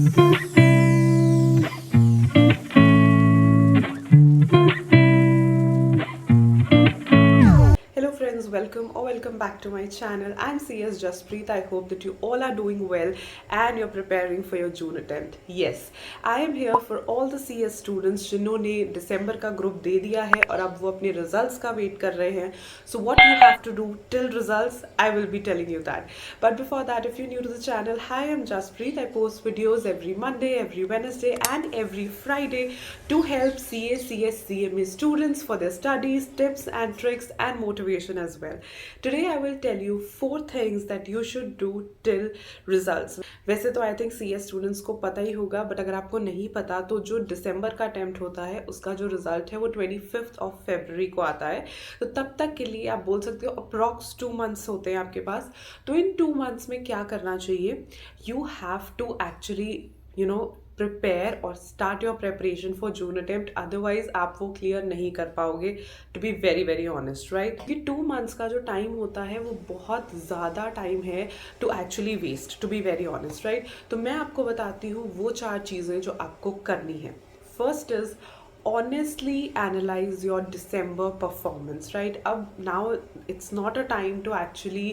Hello friends, welcome or welcome back to my channel. I'm CS Jaspreet. I hope that you all are doing well and you're preparing for your June attempt. Yes, I am here for all the CS students जिन्होंने दिसंबर का group दे दिया है और अब वो अपने results का wait कर रहे हैं. So what you have to do till results, I will be telling you that. But before that, if you're new to the channel, hi, I'm Jaspreet. I post videos every Monday, every Wednesday and every Friday to help CA, CS, CMA students for their studies, tips and tricks and motivation as well. Today I will tell you 4 things that you should do till results. वैसे तो I think CS students को पता ही होगा, but अगर आपको नहीं पता तो जो दिसंबर का अटेम्प्ट होता है उसका जो रिजल्ट है वो 25 ऑफ फरवरी को आता है. तो तब तक के लिए आप बोल सकते हो अप्रॉक्स 2 मंथ्स होते हैं आपके पास. तो इन 2 मंथ्स में क्या करना चाहिए? You have to actually prepare और start your preparation for June attempt. Otherwise आप वो क्लियर नहीं कर पाओगे, to be very very honest, right? ये 2 मंथ्स का जो टाइम होता है वो बहुत ज़्यादा टाइम है to actually waste, to be very honest, right? तो मैं आपको बताती हूँ वो 4 चीज़ें जो आपको करनी है. First is honestly analyze your December performance, right? अब now it's not a time to actually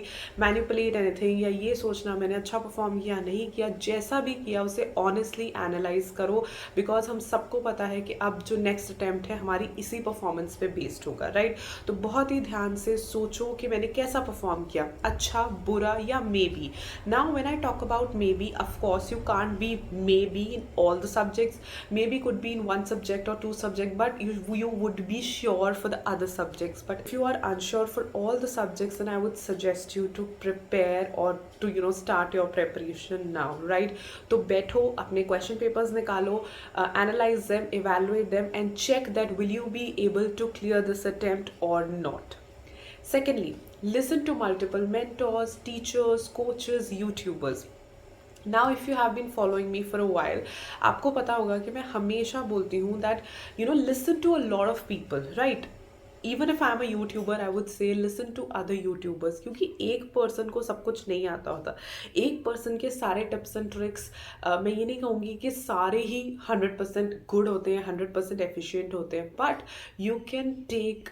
manipulate anything या ये सोचना मैंने अच्छा परफॉर्म किया नहीं किया. जैसा भी किया उसे honestly analyze करो, बिकॉज हम सबको पता है कि अब जो नेक्स्ट अटैम्प्ट है हमारी इसी परफॉर्मेंस पे बेस्ड होगा, राइट? तो बहुत ही ध्यान से सोचो कि मैंने कैसा परफॉर्म किया, अच्छा, बुरा या may be. Now when I talk about may be, of course you can't be may be in all the subjects. Maybe could be in one subject or 2 subject, but you would be sure for the other subjects. But if you are unsure for all the subjects, then I would suggest you to prepare or to start your preparation now, right? तो बैठो, अपने question papers निकालो, analyze them, evaluate them and check that will you be able to clear this attempt or not. Secondly, listen to multiple mentors, teachers, coaches, YouTubers. Now if you have been following me for a while, आपको पता होगा कि मैं हमेशा बोलती हूँ that listen to a lot of people, right? Even if I am a YouTuber, I would say listen to other YouTubers, क्योंकि एक पर्सन को सब कुछ नहीं आता होता. एक पर्सन के सारे टिप्स एंड ट्रिक्स, मैं ये नहीं कहूँगी कि सारे ही 100% गुड होते हैं, 100% एफिशिएंट होते हैं, but you can take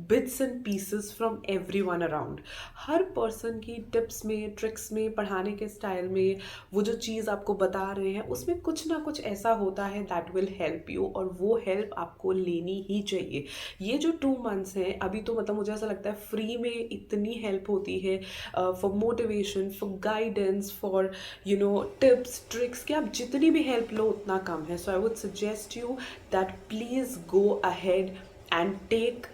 bits and pieces from every one around. हर पर्सन की टिप्स में, ट्रिक्स में, पढ़ाने के स्टाइल में, वो जो चीज़ आपको बता रहे हैं उसमें कुछ ना कुछ ऐसा होता है दैट विल हेल्प यू, और वो हेल्प आपको लेनी ही चाहिए. ये जो 2 मंथ्स हैं अभी, तो मतलब मुझे ऐसा लगता है फ्री में इतनी हेल्प होती है for motivation, for guidance, for tips, tricks, कि आप जितनी भी हेल्प लो उतना कम है. So I would suggest you that please go ahead and take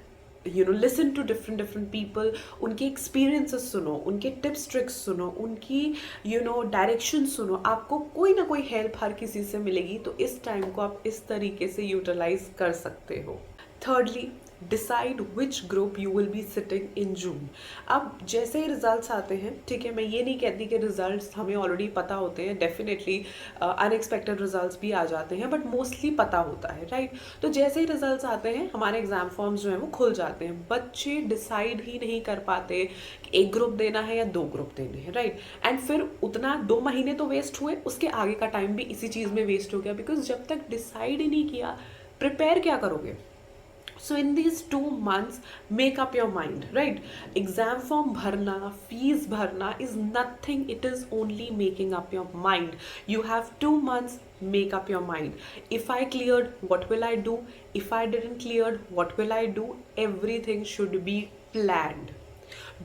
listen to different people. उनके एक्सपीरियंसेस सुनो, उनके टिप्स ट्रिक्स सुनो, उनकी डायरेक्शन सुनो. आपको कोई ना कोई हेल्प हर किसी से मिलेगी, तो इस टाइम को आप इस तरीके से यूटिलाइज कर सकते हो. Thirdly, decide which group you will be sitting in June. अब जैसे ही रिजल्ट्स आते हैं, ठीक है, मैं ये नहीं कहती कि रिजल्ट्स हमें ऑलरेडी पता होते हैं, डेफिनेटली अनएक्सपेक्टेड रिजल्ट्स भी आ जाते हैं, बट मोस्टली पता होता है, राइट? तो जैसे ही रिजल्ट्स आते हैं हमारे एग्जाम फॉर्म्स जो हैं वो खुल जाते हैं. बच्चे डिसाइड ही नहीं कर पाते कि एक ग्रुप देना है या 2 ग्रुप देने हैं, राइट? एंड फिर उतना 2 महीने तो वेस्ट हुए, उसके आगे का टाइम भी इसी चीज़ में वेस्ट हो गया, बिकॉज जब तक डिसाइड ही नहीं किया, प्रिपेयर क्या करोगे? So in these 2 months, make up your mind, right? Exam form bharna, fees bharna is nothing. It is only making up your mind. You have 2 months, make up your mind. If I cleared, what will I do? If I didn't cleared, what will I do? Everything should be planned.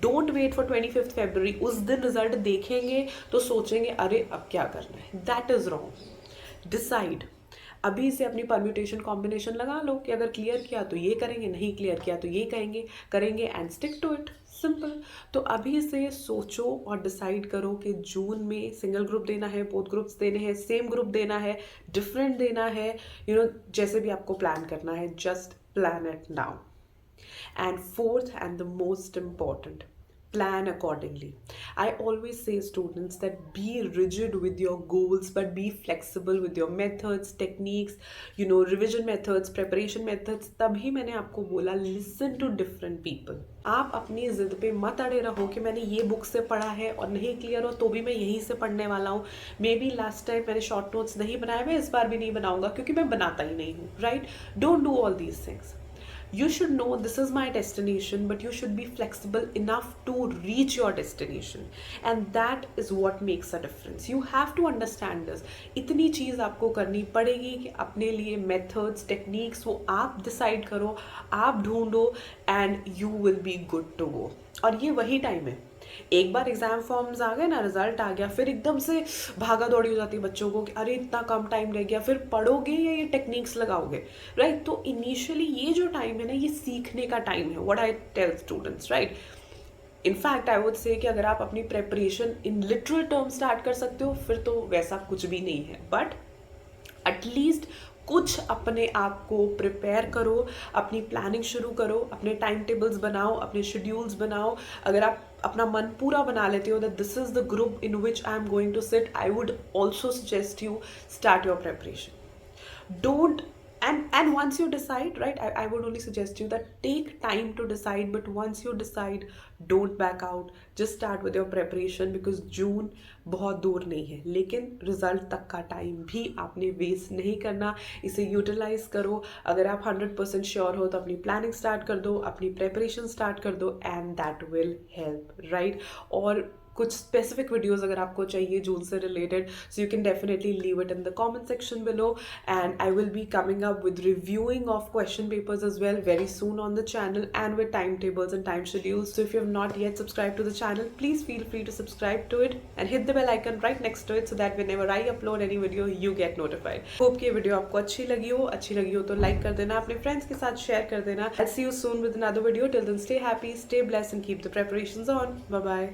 Don't wait for 25 February. उस दिन result देखेंगे तो सोचेंगे अरे अब क्या करना है. That is wrong. डिसाइड. अभी से अपनी परम्यूटेशन कॉम्बिनेशन लगा लो कि अगर क्लियर किया तो ये करेंगे, नहीं क्लियर किया तो ये करेंगे and stick to it. Simple. तो अभी से सोचो और डिसाइड करो कि जून में सिंगल ग्रुप देना है, बोथ ग्रुप्स देने हैं, सेम ग्रुप देना है, डिफरेंट देना है, जैसे भी आपको प्लान करना है, just plan it now. And fourth and the most important, plan accordingly. I always say students that be rigid with your goals but be flexible with your methods, techniques, revision methods, preparation methods. तभी मैंने आपको बोला listen to different people. आप अपनी जिद पे मत अड़े रहो कि मैंने ये बुक से पढ़ा है और नहीं क्लियर हो तो भी मैं यहीं से पढ़ने वाला हूँ. मे बी लास्ट टाइम मैंने शॉर्ट नोट्स नहीं बनाए, मैं इस बार भी नहीं बनाऊंगा क्योंकि मैं बनाता ही नहीं हूँ. Right? Don't do all these things. You should know this is my destination, but you should be flexible enough to reach your destination, and that is what makes a difference. You have to understand this. इतनी चीज़ आपको करनी पड़ेगी कि अपने लिए methods, techniques वो आप decide करो, आप ढूंढो, and you will be good to go. और ये वही टाइम है. एक बार एग्जाम फॉर्म्स आ गए ना, रिजल्ट आ गया, फिर एकदम से भागा दौड़ी हो जाती है बच्चों को कि अरे इतना कम टाइम रह गया, फिर पढ़ोगे या ये टेक्निक्स लगाओगे. राइट? तो इनिशियली ये जो टाइम है ना, ये सीखने का टाइम है. What I tell students, right? In fact I would say कि अगर आप अपनी preparation in literal term start कर सकते हो फिर तो वैसा कुछ भी नहीं है, बट एटलीस्ट कुछ अपने आप को प्रिपेयर करो, अपनी प्लानिंग शुरू करो, अपने टाइम टेबल्स बनाओ, अपने शेड्यूल्स बनाओ. अगर आप अपना मन पूरा बना लेते हो that this is the group in which I am going to sit, I would also suggest you start your preparation. Don't and once you decide, right, I would only suggest you that take time to decide, but once you decide, don't back out. Just start with your preparation because June बहुत दूर नहीं है, लेकिन result तक का time भी आपने waste नहीं करना. इसे यूटिलाइज करो. अगर आप 100% श्योर हो तो अपनी प्लानिंग स्टार्ट कर दो, अपनी प्रेपरेशन स्टार्ट कर दो, and that will help. Right? और कुछ स्पेसिफिक वीडियोस अगर आपको चाहिए जून से related, so you can definitely leave it in the comment section below, and I will be coming up with reviewing of question papers as well very soon on the channel, and with timetables and time schedules. So if you have not yet subscribed to the channel, please feel free to subscribe to it and hit the bell icon right next to it so that whenever I upload any video you get notified. Hope कि ये video आपको अच्छी लगी हो तो like कर देना, अपने फ्रेंड्स के साथ शेयर कर देना. I'll see you soon with another video. Till then, stay happy, stay blessed, and keep the preparations on. Bye bye.